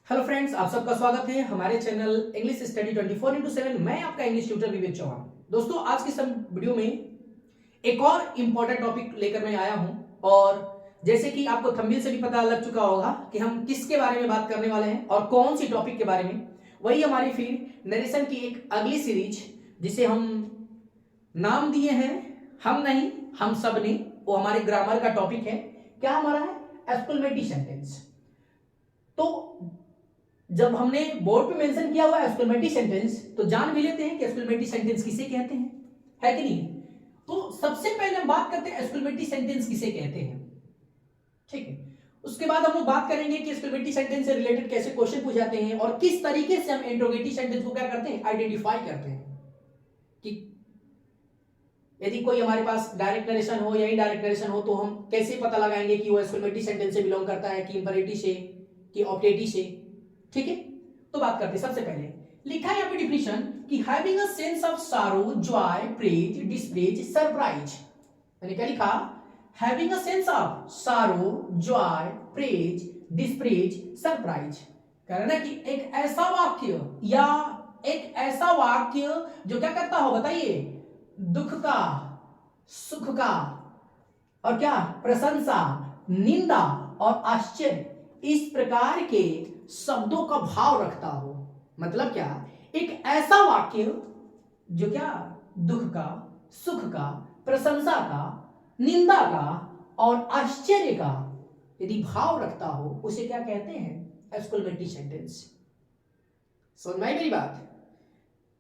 Hello friends, आप सबका स्वागत है हमारे चैनल इंग्लिश स्टडी 24/7। मैं आपका इंग्लिश ट्यूटर विवेक चौहान। दोस्तों, आज की सब वीडियो में एक और इम्पोर्टेंट टॉपिक लेकर मैं आया हूं और जैसे कि आपको थंबनेल से भी पता लग चुका होगा कि हम किसके बारे में बात करने वाले हैं और कौन सी टॉपिक के बारे में। वही हमारी फिर नरेशन की एक अगली सीरीज जिसे हम नाम दिए हैं हम नहीं हम सब ने। वो हमारे ग्रामर का टॉपिक है। क्या हमारा है? Exclamatory sentence. तो जब हमने बोर्ड पे मेंशन किया हुआ एक्सक्लेमेटरी सेंटेंस तो जान भी लेते हैं कि एक्सक्लेमेटरी सेंटेंस किसे कहते हैं, है कि नहीं? तो सबसे पहले हम बात करते हैं एक्सक्लेमेटरी सेंटेंस किसे कहते हैं। ठीक है, उसके बाद हम लोग बात करेंगे कि एक्सक्लेमेटरी सेंटेंस से रिलेटेड कैसे क्वेश्चन पूछ जाते हैं और किस तरीके से हम इंट्रोगेटिव सेंटेंस को क्या करते हैं, आइडेंटिफाई करते हैं कि यदि कोई हमारे पास डायरेक्ट नरेशन हो या इनडायरेक्ट नरेशन हो तो हम कैसे पता लगाएंगे कि वो एक्सक्लेमेटरी सेंटेंस से बिलोंग करता है कि इंपरेटिव से कि ऑब्जेक्टिव से। ठीक है, तो बात करते हैं। सबसे पहले लिखा है यहाँ पे डिफिनेशन कि हैविंग अ सेंस ऑफ सारो, जॉय, प्रेज, डिस्प्लेज, सरप्राइज। मैंने क्या लिखा? हैविंग अ सेंस ऑफ सारो, जॉय, प्रेज, डिस्प्लेज, सरप्राइज। कह रहा ना कि एक ऐसा वाक्य या एक ऐसा वाक्य जो क्या करता हो, बताइए, दुख का, सुख का और क्या, प्रशंसा, निंदा और आश्चर्य, इस प्रकार के शब्दों का भाव रखता हो। मतलब क्या? एक ऐसा वाक्य जो क्या, दुख का, सुख का, प्रशंसा का, निंदा का और आश्चर्य का यदि भाव रखता हो उसे क्या कहते हैं? Exclamatory sentence. समझ में आई मेरी बात?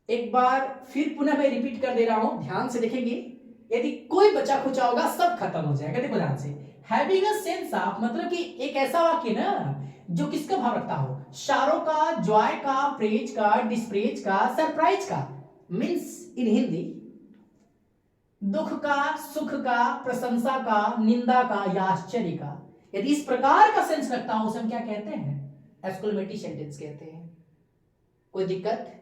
एक बार फिर पुनः मैं रिपीट कर दे रहा हूं, ध्यान से देखेंगे। यदि कोई बचा खुचा होगा सब खत्म हो जाएगा। देखो ध्यान से, हैविंग अ सेंस ऑफ मतलब कि एक ऐसा वाक्य ना जो किसका भाव रखता हो, शारो का, जॉय का, प्रेज का, डिस्प्रेज का, सरप्राइज का। मीन्स इन हिंदी दुख का, सुख का, प्रशंसा का, निंदा का या आश्चर्य का यदि इस प्रकार का सेंस रखता हो उसे हम क्या कहते हैं? एक्सक्लेमेटरी सेंटेंस कहते हैं। कोई दिक्कत?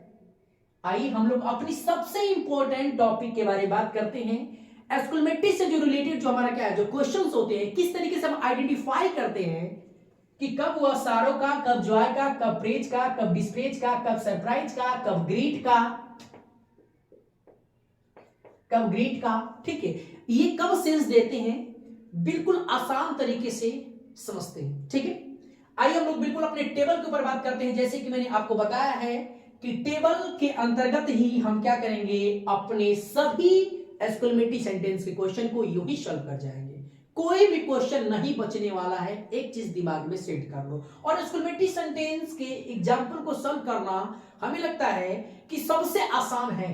आइए हम लोग अपनी सबसे इंपॉर्टेंट टॉपिक के बारे में बात करते हैं। एक्सक्लेमेटरी से जो रिलेटेड जो हमारा क्या है, जो क्वेश्चंस होते हैं, किस तरीके से हम आइडेंटिफाई करते हैं कि कब वह सारो का, कब जॉय का, कब प्रेज का, कब डिस्प्रेज का, कब सरप्राइज का, कब ग्रीट का, कब ग्रीट का। ठीक है, ये कब सेंस देते हैं, बिल्कुल आसान तरीके से समझते हैं। ठीक है, आइए हम लोग बिल्कुल अपने टेबल के ऊपर बात करते हैं। जैसे कि मैंने आपको बताया है कि टेबल के अंतर्गत ही हम क्या करेंगे, अपने सभी एक्सक्लेमेटरी सेंटेंस के क्वेश्चन को यूं ही सॉल्व कर जाएंगे। कोई भी क्वेश्चन नहीं बचने वाला है, एक चीज दिमाग में सेट कर लो। और एक्सक्लेमेटरी सेंटेंस के एग्जांपल को सॉल्व करना हमें लगता है कि सबसे आसान है।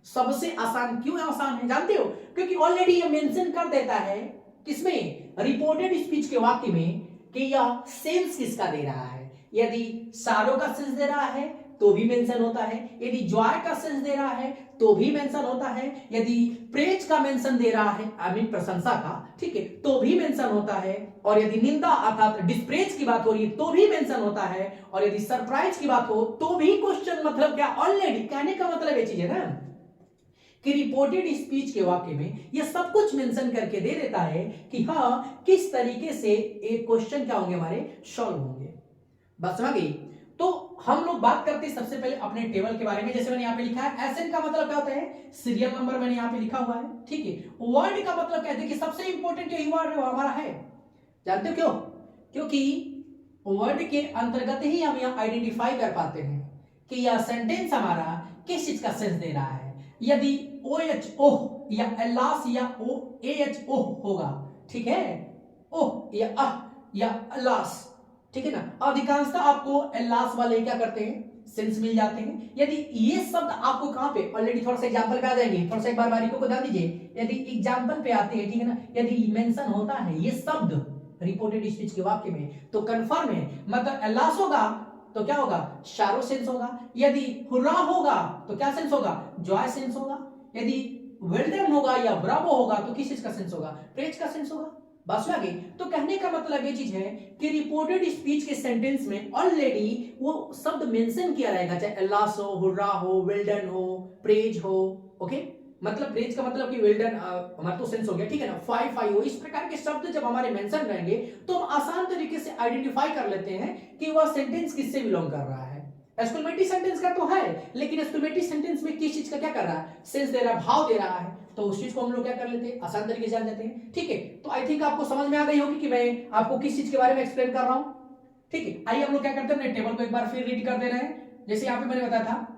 सबसे आसान क्यों आसान है जानते हो? क्योंकि ऑलरेडी ये मेंशन कर देता है किसमें, रिपोर्टेड स्पीच के वाक्य में, कि यह सेंस किसका दे रहा है। यदि सारो का सेंस दे रहा है तो भी मेंशन होता है, यदि जॉय का सेंस दे रहा है तो भी मेंशन होता है, यदि प्रेज का मेंशन दे रहा है, आई मीन प्रशंसा का, ठीक है, तो भी मेंशन होता है, और यदि निंदा अर्थात डिस्प्रेज की बात हो रही है तो भी मेंशन होता है, और यदि सरप्राइज की बात हो तो भी क्वेश्चन, मतलब क्या, ऑलरेडी कहने का मतलब ये चीज है ना कि रिपोर्टेड स्पीच के वाक्य में ये सब कुछ मेंशन करके दे देता है कि हाँ किस तरीके से एक क्वेश्चन क्या होंगे, हमारे सॉल्व होंगे। बात समझ गई? तो हम लोग बात करते हैं सबसे पहले अपने टेबल के बारे में। जैसे मैंने यहाँ पे लिखा है, एसएन का मतलब क्या होता है, सीरियल नंबर मैंने यहाँ पे लिखा हुआ है। ठीक है, वर्ड का मतलब क्या है, देखिए सबसे इंपॉर्टेंट जो वर्ड है हमारा है, जानते हो क्यों? क्योंकि वर्ड के अंतर्गत ही हम यहाँ आइडेंटिफाई कर पाते हैं कि यह सेंटेंस हमारा किस चीज का सेंस दे रहा है। यदि ओ एच ओह या एलास या ओ ए एच ओह होगा, ठीक है, ओह या अह या अलास, ठीक है ना, अधिकांशतः आपको एलास वाले क्या करते हैं, सेंस मिल जाते हैं। यदि ये शब्द आपको कहां पे, ऑलरेडी थोड़ा सा एग्जांपल पे आ जाएंगे, थोड़ा सा एक बार बारीकों को ध्यान दीजिए। यदि एग्जांपल पे आते हैं, ठीक है ना, यदि मेंशन होता है ये शब्द रिपोर्टेड स्पीच के वाक्य में तो कंफर्म है, मतलब एलास होगा तो क्या होगा, शारो सेंस होगा। यदि हुर्रा होगा तो क्या सेंस होगा, जॉय सेंस होगा। यदि वेल डन होगा या ब्रावो होगा तो किस चीज का सेंस होगा, प्रेज का सेंस होगा। बस आ गई? तो कहने का मतलब ये चीज है कि रिपोर्टेड स्पीच के सेंटेंस में ऑलरेडी वो शब्द मेंशन किया रहेगा, चाहे एलास हो, हुर्रा हो, वेल डन हो, प्रेज हो। ओके, मतलब प्रेज का मतलब कि वेल डन हमारा तो सेंस हो गया, ठीक है ना। फाइव फाइव हो, इस प्रकार के शब्द जब हमारे मेंशन रहेंगे तो हम आसान तरीके से आइडेंटिफाई कर लेते हैं कि वह सेंटेंस किससे बिलोंग कर रहा है। एक्सक्लेमेटरी सेंटेंस का तो है, लेकिन एक्सक्लेमेटरी सेंटेंस में किस चीज का क्या कर रहा है, सेंस दे रहा है, भाव दे रहा है, तो उस चीज को हम लोग क्या कर लेते हैं, आसान तरीके से जान जाते हैं। ठीक है, तो आई थिंक आपको समझ में आ गई होगी कि मैं आपको किस चीज के बारे में एक्सप्लेन कर रहा हूं। ठीक है, आइए हम लोग क्या करते हैं, अपने टेबल को एक बार फिर रीड कर दे रहे हैं। जैसे यहाँ पे मैंने बताया था,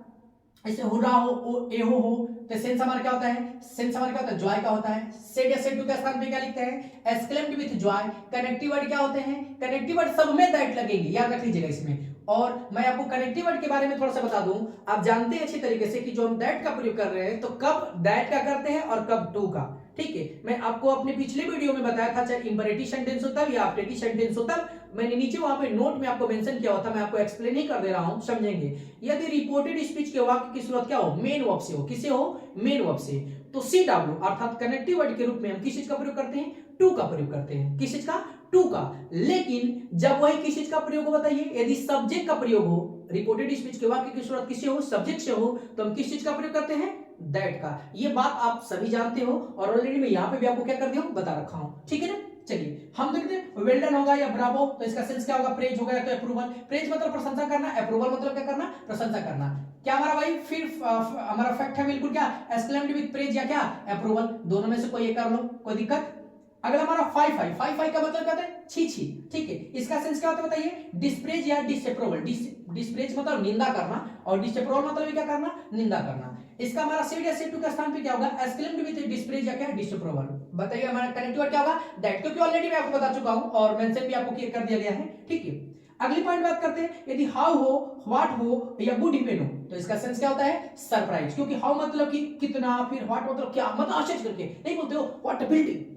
ऐसे हुर्रा हो, एहो हो, तो सेंस हमारा क्या होता है, सेंस हमारा क्या होता है, जॉय का होता है। सेड या सेड टू के स्थान पे क्या लिखते हैं, exclaimed with Joy. Connective word क्या होते हैं, कनेक्टिव वर्ड सब में दैट लगेंगे, याद रख लीजिएगा इसमें। और मैं आपको कनेक्टिव वर्ड के बारे में थोड़ा सा बता दूं, आप जानते हैं अच्छी तरीके से कि जो हम दैट का प्रयोग कर रहे हैं तो कब दैट का करते हैं और कब टू का। ठीक है, मैं आपको अपने पिछले वीडियो में बताया था, चाहे इंपरेटिव सेंटेंस हो तब या ऑब्जेक्टिव सेंटेंस हो तब, मैंने नीचे वहां पे नोट में आपको मेंशन किया हुआ था, मैं आपको एक्सप्लेन ही कर दे रहा हूं, समझेंगे। यदि रिपोर्टेड स्पीच के वाक्य की शुरुआत क्या हो, मेन वर्ब से हो, किससे हो, मेन वर्ब से, तो सी डब्ल्यू अर्थात कनेक्टिव वर्ड के रूप में हम किस चीज का प्रयोग करते हैं, टू का प्रयोग करते हैं। किस चीज का, टू का। लेकिन जब वही किस चीज का प्रयोग हो बताइए, यदि सब्जेक्ट का प्रयोग हो, रिपोर्टेड स्पीच के वाक्य की शुरुआत किससे हो, सब्जेक्ट से हो, तो हम किस चीज का प्रयोग करते हैं, दैट का। ये बात आप सभी जानते हो और ऑलरेडी मैं यहाँ पे भी आपको क्या कर दिया हूं, बता रखा हूं। ठीक है ना, चलिए हम देखते हैं, वेल डन होगा या ब्रावो, तो इसका सेंस क्या होगा, प्रेज होगा या तो अप्रूवल। प्रेज मतलब प्रशंसा करना, अप्रूवल मतलब क्या करना, प्रशंसा करना। क्या हमारा भाई फिर हमारा फैक्ट है बिल्कुल क्या, एक्सक्लेम्ड विद प्रेज या क्या, अप्रूवल, दोनों में से कोई एक कर लो, कोई दिक्कत। अगला हमारा फाइव फाइव, फाइव फाइव का मतलब क्या होता है, छी छी। ठीक है, इसका सेंस क्या होता है बताइए, डिस्प्रेज या डिसअप्रूवल। डिस्प्रेज मतलब निंदा करना और डिसअप्रूवल मतलब क्या करना, निंदा करना। इसका हमारा सेड या सेड टू का स्थान पे क्या होगा, एक्सक्लेम्ड विद डिस्प्रेज या क्या, डिसअप्रूवल। बताइए हमारा कनेक्टिव वर्ड क्या होगा, दैट, क्योंकि ऑलरेडी मैं आपको बता चुका हूं और मेंशन भी आपको क्लियर कर दिया गया है। ठीक है, अगली पॉइंट बात करते हैं, यदि हाउ हो, व्हाट हो या वुड डिपेंड हो, तो इसका सेंस क्या होता है, सरप्राइज। क्योंकि हाउ मतलब कि कितना, फिर व्हाट मतलब क्या, मतलब आश्चर्य करके नहीं बोलते हो, व्हाट बिल्डिंग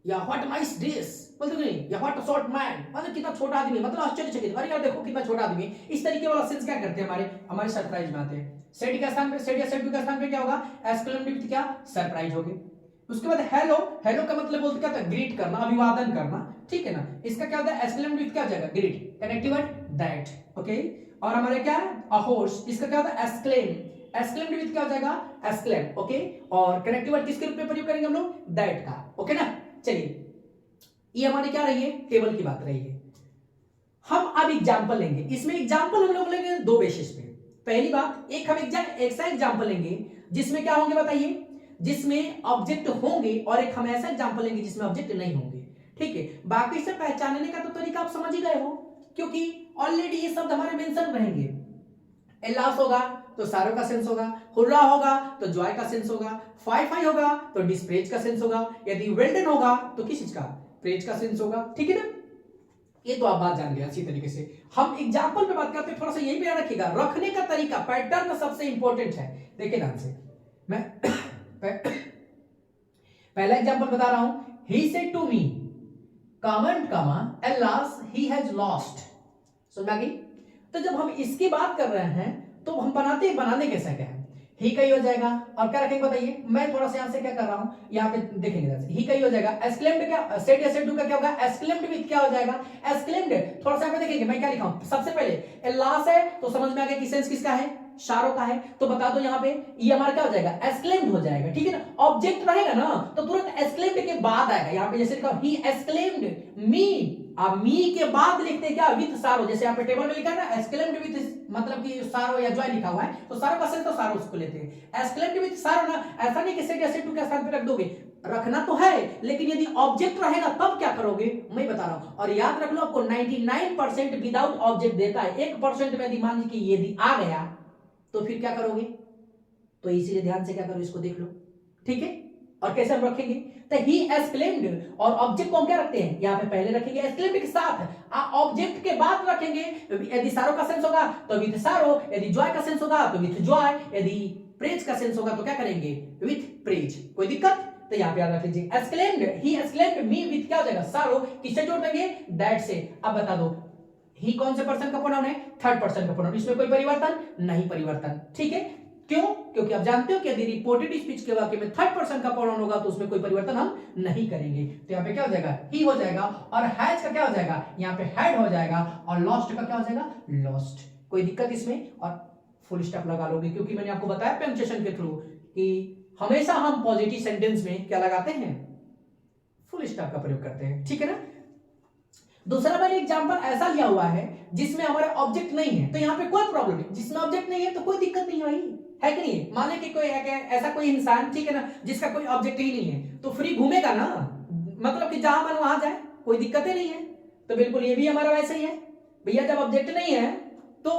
या व्हाट नाइस ड्रेस बोलते हो नहीं, या व्हाट शॉर्ट मैन मतलब कितना छोटा आदमी, मतलब आश्चर्यचकित, अरे यार देखो कितना छोटा आदमी। इस तरीके वाला सेंस क्या करते हैं, हमारे सरप्राइज में आते हैं। सेड के स्थान पे, सेड या सेड टू के स्थान पे क्या होगा, एक्सक्लेम्ड विद क्या, सरप्राइज होगी। उसके बाद हेलो, हेलो का मतलब बोलते क्या होता है, ग्रीट करना, अभिवादन करना। ठीक है ना, इसका क्या होता है, एक्सक्लेम्ड विद क्या हो जाएगा, greet. Connective word that, okay. और हमारे क्या है, अ हॉर्स, इसका क्या होता है, एक्सक्लेम। एक्सक्लेम्ड विद क्या हो जाएगा, एक्सक्लेम, ओके। और कनेक्टिव वर्ड किसके रूप में प्रयोग करेंगे हम लोग, दैट का, ओके ना। चलिए, ये हमारी क्या रही है, टेबल की बात रही है। हम अब एग्जांपल लेंगे, इसमें एग्जांपल हम लोग लेंगे दो बेसिस पे। पहली बात, एक हम ऐसा एग्जांपल लेंगे जिसमें क्या होंगे बताइए, जिसमें ऑब्जेक्ट होंगे, और एक हम ऐसा एग्जांपल लेंगे जिसमें ऑब्जेक्ट नहीं होंगे। ठीक है, बाकी से पहचानने का तो तरीका आप समझ ही गए हो, क्योंकि ऑलरेडी ये शब्द हमारे मेंशन रहेंगे। एलास होगा तो सारो का सेंस होगा, हुर्रा होगा तो जॉय का सेंस होगा, फाई फाई होगा तो डिस्प्रेज का सेंस होगा, यदि वेल्डन होगा तो किस चीज का, प्रेज का सेंस होगा। ठीक है ना, ये तो आप बात जान गए अच्छी तरीके से। हम एग्जांपल पे बात करते हैं, थोड़ा सा यही पे याद रखिएगा, रखने का तरीका, पैटर्न सबसे इंपॉर्टेंट है। देखिए ध्यान से, मैं पहला एग्जांपल बता रहा हूं, he said to me comment comma alas he has lost. समझ आ गई। तो जब हम इसकी बात कर रहे हैं तो हम बनाने कैसा क्या है, ही का ही हो जाएगा, और क्या रखेंगे बताइए, मैं थोड़ा सा यहां से क्या कर रहा हूं, यहां पे देखेंगे, ही का ही हो जाएगा। एक्सक्लेम्ड क्या, सेड या सेड टू का क्या होगा, एक्सक्लेम्ड विद क्या हो जाएगा, एक्सक्लेम्ड। थोड़ा सा यहां पे देखेंगे, मैं क्या लिखा हूं, सबसे पहले एलास है तो समझ में आ गया कि सेंस किसका है, शारो का है, तो बता दो यहाँ पे ये हमारा क्या हो जाएगा, एक्सक्लेम्ड हो जाएगा। ठीक है ना, ऑब्जेक्ट रहेगा ना तो तुरंत एक्सक्लेम्ड के बाद आएगा। यहाँ पे जैसे लिखा ही एक्सक्लेम्ड मी, अब मी के बाद लिखते हैं क्या, विथ सारो, जैसे यहाँ पे टेबल में लिखा है ना, एक्सक्लेम्ड विथ मतलब कि सारो या जॉय लिखा हुआ है, तो सारो का सेंस तो सारो उसको लेते हैं। एक्सक्लेम्ड विथ सारो ना, ऐसा नहीं कि सेड या सेड टू के स्थान पे रख दोगे, रखना तो है, लेकिन यदि ऑब्जेक्ट रहेगा तब क्या करोगे, मैं बता रहा हूं। और याद रख लो, आपको 99% विदाउट ऑब्जेक्ट देता है, 1% में यदि मान लीजिए यदि आ गया तो फिर क्या करोगे, तो इसीलिए ध्यान से क्या करो, इसको देख लो। ठीक है, और कैसे हम रखेंगे, तो ही एक्सक्लेम्ड, और ऑब्जेक्ट को हम क्या रखते हैं, यहां पे पहले रखेंगे एक्सक्लेम्ड के साथ, ऑब्जेक्ट के बाद रखेंगे। यदि सारो का सेंस होगा तो विथ सारो, यदि जॉय का सेंस होगा तो विथ जॉय, यदि प्रेज का सेंस होगा तो क्या करेंगे, विथ प्रेज। कोई दिक्कत, तो यहां पे याद रख लीजिए, exclaimed, he exclaimed me with क्या हो जाएगा, सारो, किससे जोड़ देंगे, दैट से। अब बता दो, ही कौन से पर्सन का प्रोनाउन है, थर्ड पर्सन का प्रोनाउन, इसमें कोई परिवर्तन नहीं, परिवर्तन। ठीक है, क्यों, क्योंकि आप जानते हो कि यदि रिपोर्टेड स्पीच के वाक्य में थर्ड पर्सन का प्रोनाउन होगा तो उसमें कोई परिवर्तन हम नहीं करेंगे। तो यहाँ पे क्या हो जाएगा, ही हो जाएगा, और हैज का क्या हो जाएगा, यहाँ पे हैड हो जाएगा, और लॉस्ट का क्या हो जाएगा, लॉस्ट। कोई दिक्कत इसमें, और फुल स्टॉप लगा लोगे, क्योंकि मैंने आपको बताया पंक्चुएशन के थ्रू कि हमेशा हम पॉजिटिव सेंटेंस में क्या लगाते हैं, फुल स्टॉप का प्रयोग करते हैं, ठीक है ना। दूसरा मैंने एग्जांपल ऐसा लिया हुआ है जिसमें हमारा ऑब्जेक्ट नहीं है, तो यहाँ पे कोई प्रॉब्लम नहीं, जिसमें ऑब्जेक्ट नहीं है तो कोई दिक्कत नहीं है कि नहीं। माने कि कोई है ऐसा कोई इंसान, ठीक है ना, जिसका कोई ऑब्जेक्ट ही नहीं है, तो फ्री घूमेगा ना, मतलब कि जहां मन वहां जाए, कोई दिक्कत ही नहीं है। तो बिल्कुल ये भी हमारा वैसे ही है भैया, जब ऑब्जेक्ट नहीं है तो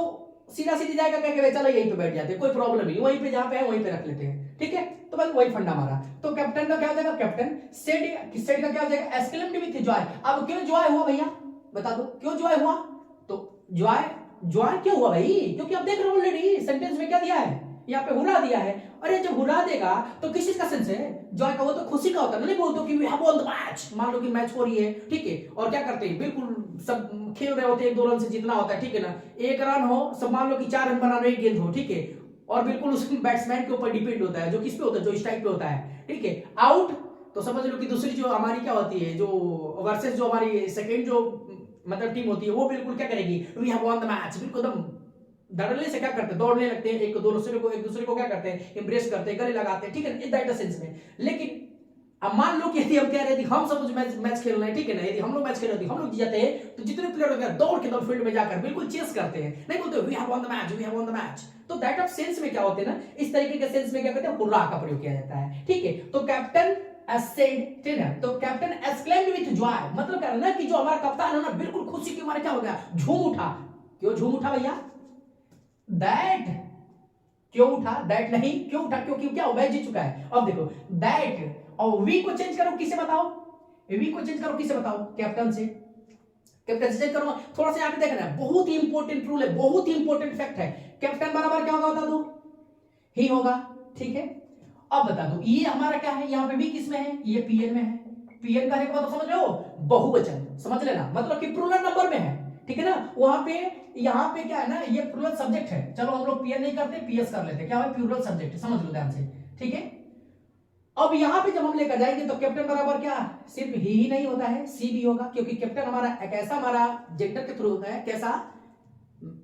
सीधा सीधी जाएगा, कह के चलो यहीं पे बैठ जाते हैं, कोई प्रॉब्लम नहीं, वहीं पे जहां पे है वहीं पे रख लेते हैं, ठीक है। तो बस वही फंडा मारा। तो कैप्टन का क्या हो जाएगा, कैप्टन सेड का क्या हो जाएगा, एस्केलेम्ड विथ जॉय। अब क्यों जॉय हुआ भैया, बता दो क्यों जॉय हुआ। तो जॉय क्यों हुआ भाई, क्योंकि आप देख रहे हो ऑलरेडी सेंटेंस में क्या दिया है, यहाँ पे हुर्रा दिया है। अरे जब हुर्रा देगा तो किस चीज का सेंस है, जॉय का, वो तो खुशी का होता है। नहीं बोलते कि we have won the match, मान लो कि मैच हो रही है, ठीक है, और क्या करते हैं, बिल्कुल सब खेल रहे होते हैं, 1-2 रन से जीतना होता है, ठीक है ना। 1 रन हो, सब मान लो कि 4 रन बनाना, 1 गेंद हो, ठीक है, और बिल्कुल उस बैट्समैन के ऊपर डिपेंड होता है, जो किस पे होता है, जो स्ट्राइक पे होता है, ठीक है। आउट तो समझ लो कि दूसरी जो हमारी क्या होती है, जो वर्सेस जो हमारी सेकंड जो मतलब टीम होती है, वो बिल्कुल क्या करेगी, we have won the match, बिल्कुल एकदम धड़ल्ले से क्या करते हैं, दौड़ने लगते हैं, एक दूसरे को क्या करते हैं, इंप्रेस करते हैं, गले लगाते हैं, ठीक है, इन दैट सेंस में। लेकिन अब मान लो कि यदि हम कह रहे थे हम सब मैच खेल रहे हैं, ठीक है ना, यदि हम लोग मैच खेल रहे हैं, हम लोग जीते हैं, तो जितने प्लेयर होते हैं दौड़ के फील्ड में जाकर बिल्कुल चेस करते हैं, नहीं बोलते we have won the match, we have won the match. तो दैट ऑफ सेंस में क्या होते हैं ना, इस तरीके के सेंस में क्या करते हैं, हुर्रा का प्रयोग किया जाता है, ठीक है। तो कैप्टन तो कैप्टन एक्सक्लेम्ड विथ जॉय, मतलब क्या है ना कि जो हमारा कप्तान है ना, बिल्कुल खुशी के मारे क्या हो गया, झूम उठा। क्यों झूम उठा भैया, दैट क्यों उठा, दैट नहीं, क्यों उठा, क्योंकि क्या हो, मैच जीत चुका है। अब देखो दैट और वी को चेंज करो, किससे बताओ, वी को चेंज करो किससे बताओ, कैप्टन से, कैप्टन से चेंज करो। थोड़ा सा यहां पे देखना है, बहुत ही इंपॉर्टेंट रूल है, बहुत ही इंपॉर्टेंट फैक्ट है। कैप्टन बराबर क्या होगा बता दो, ही होगा, ठीक है। अब बता दो ये हमारा क्या है, यहाँ पे भी किस में है, ये पीएन में है। पीएन का मतलब समझ रहे हो, बहुवचन, समझ लेना, मतलब कि प्लूरल नंबर में है, ठीक है ना। वहां पे यहाँ पे क्या है ना, ये प्लूरल सब्जेक्ट है, चलो हम लोग पीएन नहीं करते, पीएस कर लेते, क्या है, प्लूरल सब्जेक्ट है, समझ लो ध्यान से, ठीक है। अब यहां पे जब हम लेकर जाएंगे तो कैप्टन बराबर क्या, सिर्फ ही नहीं होता है, सी भी होगा, क्योंकि कैप्टन हमारा एक ऐसा हमारा जेंडर के थ्रू होता है, कैसा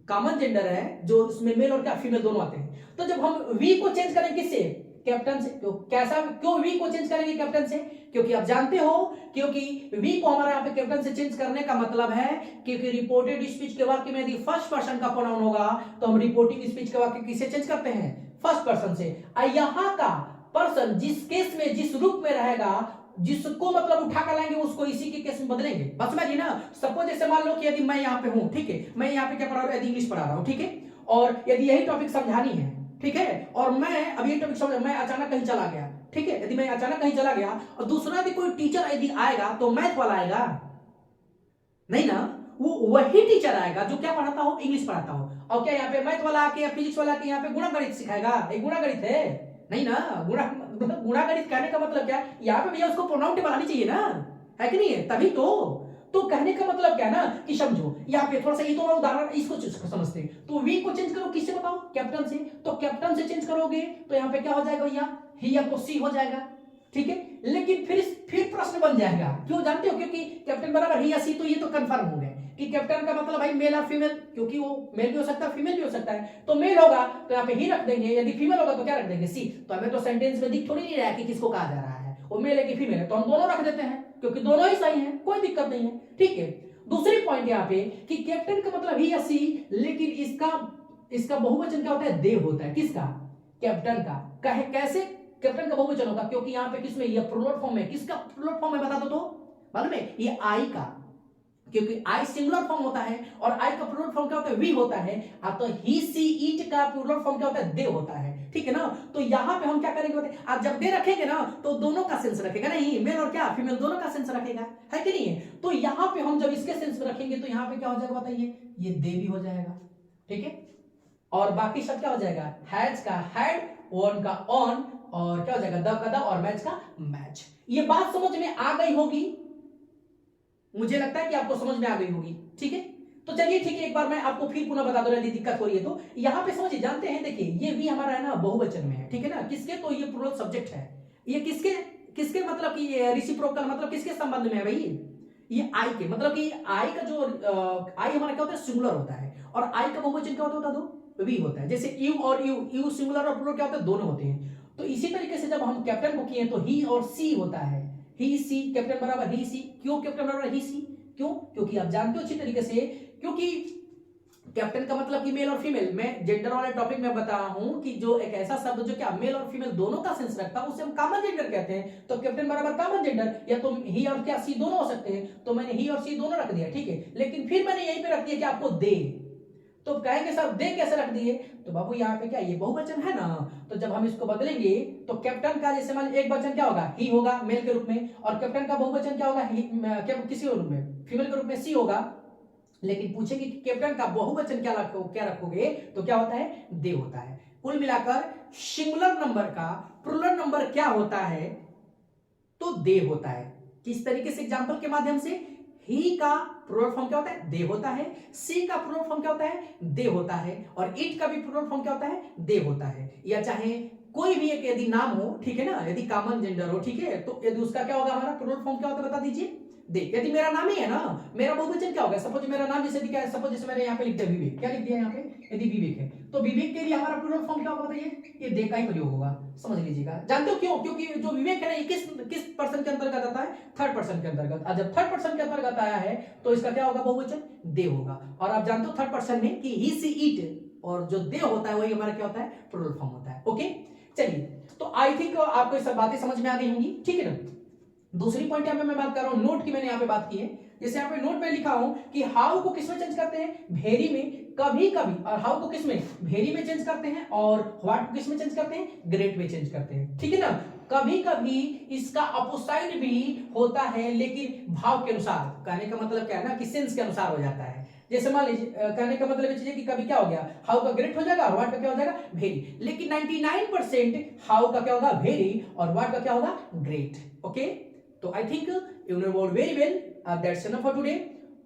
कॉमन जेंडर है, जो उसमें मेल और क्या फीमेल दोनों आते हैं। तो जब हम वी को चेंज करेंगे किससे, कैप्टन से, तो कैसा, क्यों वी को चेंज करेंगे कैप्टन से, क्योंकि आप जानते हो, क्योंकि वी को हमारा यहाँ पे कैप्टन से चेंज करने का मतलब है, क्योंकि रिपोर्टेड स्पीच के वाक्य में यदि फर्स्ट पर्सन का प्रोनाउन होगा तो हम रिपोर्टिंग स्पीच के वाक्य किससे चेंज करते हैं, फर्स्ट पर्सन से। यहाँ का पर्सन जिस केस में, जिस रूप में रहेगा, जिसको मतलब उठा कर लाएंगे, उसको इसी के केस में बदलेंगे। बस समझिए ना, सपोज जैसे मान लो कि यदि मैं यहाँ पे हूं, ठीक है, मैं यहाँ पे क्या पढ़ा रहा हूं, यदि इंग्लिश पढ़ा रहा हूं, ठीक है, और यदि यही टॉपिक समझानी है, ठीक है, और मैं अब ये टॉपिक समझ, मैं अचानक कहीं चला गया, ठीक है, यदि मैं अचानक कहीं चला गया और दूसरा यदि कोई टीचर यदि आएगा तो मैथ वाला आएगा नहीं ना, वो वही टीचर आएगा जो क्या पढ़ाता हो, इंग्लिश पढ़ाता हो। और क्या यहाँ पे मैथ वाला आके या फिजिक्स वाला आके यहाँ पे गुणा गणित सिखाएगा, एक गुणा गणित है नहीं ना, गुणा गणित कहने का मतलब क्या, यहाँ पे भैया उसको प्रोनाउन टेबल आनी चाहिए ना, है कि नहीं है, तभी तो कहने का मतलब क्या ना कि समझो, यहाँ पे थोड़ा सा ये तो उदाहरण इसको समझते हैं। तो वी को चेंज करो किससे बताओ, कैप्टन से। तो कैप्टन से चेंज करोगे तो यहाँ पे क्या हो जाएगा भैया, ही या तो सी हो जाएगा, ठीक है। लेकिन फिर प्रश्न बन जाएगा, क्यों जानते हो, क्योंकि कैप्टन बराबर ही या सी, तो ये तो कंफर्म हो गए कि कैप्टन का मतलब भाई मेल और फीमेल, क्योंकि वो मेल भी हो सकता है फीमेल भी हो सकता है, तो मेल होगा तो यहाँ पे ही रख देंगे, यदि फीमेल होगा तो क्या रख देंगे, सी। तो हमें तो सेंटेंस में दिख थोड़ी नहीं रहा है कि किसको कहा जा रहा है, वो मेल है कि फीमेल है, तो हम दोनों रख देते हैं, क्योंकि दोनों ही सही है, कोई दिक्कत नहीं है, ठीक है। दूसरी पॉइंट यहाँ पे कि कैप्टन का मतलब ही या सी, लेकिन इसका बहुवचन क्या होता है, देव होता है, किसका, कैप्टन का। कैसे कैप्टन का बहुवचन होगा, क्योंकि यहाँ पे किसमें, ये प्लूरल फॉर्म है, किसका प्लूरल फॉर्म है बता दो तो, मालूम है, ये आई का, क्योंकि आई सिंगुलर फॉर्म होता है और आई का प्लूरल फॉर्म क्या होता है, वी होता है। तो ही सी इट का प्लूरल फॉर्म क्या होता है, दे होता है, ठीक है ना। तो यहाँ पे हम क्या करेंगे बताइए, आप जब दे रखेंगे ना तो दोनों का सेंस रखेगा, नहीं मेल और क्या फीमेल दोनों का सेंस रखेगा, है कि नहीं है। तो यहाँ पे हम जब इसके सेंस में रखेंगे तो यहाँ पे क्या हो जाएगा बताइए, ये दे भी हो जाएगा, ठीक है। और बाकी सब क्या हो जाएगा, हैज का हैड, ऑन का ऑन, और क्या हो जाएगा, द का द, और मैच का मैच। ये बात समझ में आ गई होगी, मुझे लगता है कि आपको समझ में आ गई होगी, ठीक है। तो चलिए ठीक है, एक बार मैं आपको फिर पुनः बता दूं यदि दिक्कत हो रही है तो। यहाँ पे समझिए, जानते हैं, देखिए ये भी हमारा है ना बहुवचन में है, ठीक है ना, किसके, तो ये प्लूरल सब्जेक्ट है, ये किसके मतलब कि रेसिप्रोकल मतलब किसके संबंध में है भाई, ये आई के, मतलब कि आई का जो आई हमारा क्या होता है, सिंगुलर होता है, और आई का बहुवचन क्या होता है, दो वी होता है। जैसे यू और यू सिंगुलर और प्लूरल क्या होता है, दोनों होते हैं। तो इसी तरीके से जब हम कैप्टन को किए तो ही और सी होता है, ही सी, कैप्टन बराबर ही सी। क्यों कैप्टन बराबर ही सी? क्यों? क्योंकि आप जानते हो अच्छी तरीके से, क्योंकि कैप्टन का मतलब कि मेल और फीमेल। मैं जेंडर वाले टॉपिक में बता रहा हूं कि जो एक ऐसा शब्द जो क्या मेल और फीमेल दोनों का सेंस रखता है उसे हम कॉमन जेंडर कहते हैं। तो कैप्टन बराबर कॉमन जेंडर, या तो ही और क्या सी दोनों हो सकते हैं, तो मैंने ही और सी दोनों रख दिया, ठीक है। लेकिन फिर मैंने यहीं पे रख दिया कि आपको दे, तो कहेंगे सर दे कैसे रख दिए? तो बाबू यहाँ पे क्या ये बहुवचन है ना, तो जब हम इसको बदलेंगे तो कैप्टन का जैसे मान एक वचन क्या होगा, ही होगा मेल के रूप में, और कैप्टन का बहुवचन क्या होगा, क्या किसी रूप में, फीमेल के रूप में सी होगा। लेकिन पूछेंगे कि कैप्टन का बहुवचन क्या रखोगे, तो क्या होता है, दे होता है। कुल मिलाकर सिंगुलर नंबर का प्लूरल नंबर क्या होता है, तो दे होता है। किस तरीके से? एग्जांपल के माध्यम से, ही का प्लूरल फॉर्म क्या होता है, दे होता है। सी का प्लूरल फॉर्म क्या होता है, दे होता है। और इट का भी प्लूरल फॉर्म क्या होता है, दे होता है। या चाहे कोई भी एक यदि नाम हो, ठीक है ना, यदि कॉमन जेंडर हो, ठीक है, तो यदि उसका क्या होगा, हमारा प्लूरल फॉर्म क्या होता है बता दीजिए, दे। यदि मेरा नाम ही है ना, मेरा बहुवचन क्या होगा, सपोज मेरा नाम जैसे क्या है, सपोज जैसे मैंने यहाँ पे लिख दिया विवेक, क्या लिख दिया यहाँ पे, यदि विवेक है तो विवेक के लिए हमारा प्लूरल फॉर्म क्या होगा बताइए, ये दे का ही प्रयोग होगा, समझ लीजिएगा। जानते हो क्यों? क्योंकि जो विवेक है ना, ये किस पर्सन के अंतर्गत आता है, थर्ड पर्सन के अंतर्गत। और जब थर्ड पर्सन के अंतर्गत आया है तो इसका क्या होगा, बहुवचन दे होगा। और आप जानते हो थर्ड पर्सन में कि ही सी इट, और जो दे होता है वही हमारा क्या होता है, प्लूरल फॉर्म होता है। ओके, चलिए, तो आई थिंक आपको ये सब बातें समझ में आ गई होंगी, ठीक है ना। दूसरी पॉइंट यहाँ पे मैं बात कर रहा हूं नोट की, मैंने यहाँ पे बात की है। जैसे यहाँ पे नोट में लिखा हूं कि हाउ को किसमें चेंज करते हैं, वेरी में कभी कभी, और हाउ को किसमें, वेरी में चेंज करते हैं, और व्हाट को किसमें चेंज करते हैं, ग्रेट में चेंज करते हैं, ठीक है ना। कभी कभी इसका अपोजिट भी होता है, लेकिन भाव के अनुसार। कहने का मतलब क्या है ना, कि सेंस के अनुसार हो जाता है। जैसे मान लीजिए, कहने का मतलब है कि कभी क्या हो गया, हाउ का ग्रेट हो जाएगा और व्हाट का क्या हो जाएगा, वेरी। लेकिन 99% हाउ का क्या होगा, वेरी, और व्हाट का क्या होगा, ग्रेट। ओके, तो I think you know about very well, that's enough for today.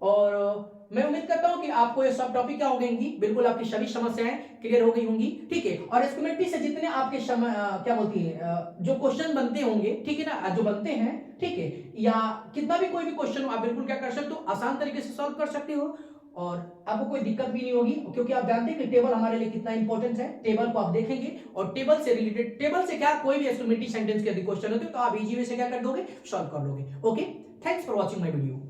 और मैं उम्मीद करता हूं कि आपको ये सब टॉपिक क्या हो गई, बिल्कुल आपकी सभी समस्याएं क्लियर हो गई होंगी, ठीक है। और इस कमेटी से जितने आपके क्या बोलती है, जो क्वेश्चन बनते होंगे, ठीक है ना, जो बनते हैं, ठीक है, या कितना भी कोई भी क्वेश्चन आप बिल्कुल क्या कर सकते हो, आसान तरीके से सॉल्व कर सकते हो, और आपको कोई दिक्कत भी नहीं होगी, क्योंकि आप जानते हैं कि टेबल हमारे लिए कितना इंपॉर्टेंट है। टेबल को आप देखेंगे और टेबल से रिलेटेड, टेबल से क्या कोई भी एक्सक्लेमेटरी सेंटेंस के यदि क्वेश्चन होते तो आप इजी वे से क्या कर दोगे, सॉल्व कर लोगे। Okay, thanks for watching my video.